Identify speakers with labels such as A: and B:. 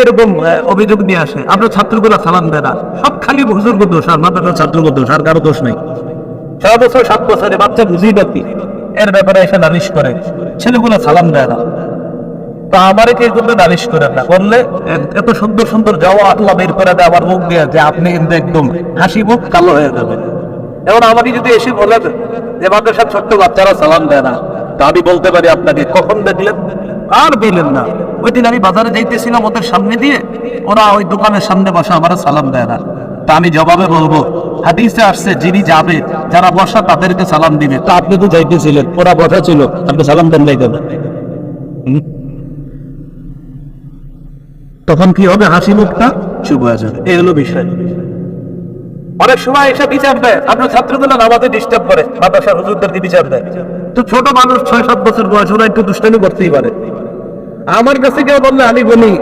A: এরকম অভিযোগ নিয়ে আসে, আপনার ছাত্রগুলো সালাম দেয় না, সব খালি হুজুর দোষ আর মাদ্রাসার ছাত্র দোষ, আর কারো দোষ নেই। 6 বছর 7 বছরে বাচ্চা বুঝিয়ে পাচ্ছি এর ব্যাপারে এসে নালিশ করে, ছেলেগুলো সালাম দেয় না। তা আমারে কে করলে নালিশ করে না করলে এত সুন্দর সুন্দর যাওয়া আল্লাহ বের করে দেয় আমার মুখ দিয়ে, যে আপনি কিন্তু একদম হাসি মুখ কালো হয়ে যাবে। এখন আমাকে যদি এসে বলে যে মাদ্রাসার ছোট্ট বাচ্চারা সালাম দেয় না, তা আমি বলতে পারি আপনাকে কখন দেখলেন? আর পেলেন না। ওই দিন আমি বাজারে যাইতেছিলাম ওদের সামনে দিয়ে, ওরা ওই দোকানের সামনে বসে আমার সালাম দেয় না। তা আমি জবাবে বলবো, হাদিসে আসছে যিনি যাবে, যারা বসা তাদেরকে সালাম দিবে। তা আপনি তো যাইতেছিলেন, ওরা বসা ছিল, আপনি সালাম দেন নাই কেন? তখন কি হবে? হাসি মুখটা শুভ হয়ে যাবে। এই হলো বিষয়। অনেক সময় এসে বিচার দেয়, আপনার ছাত্রগুলো নামাজে ডিস্টার্ব করে, মাদ্রাসার হুজুরদেরকে বিচার দেয়। তো ছোট মানুষ 6-7 বছর বয়স, ওরা একটু দুষ্টামি করতেই পারে। আমার কাছে কেউ বললে আমি বলি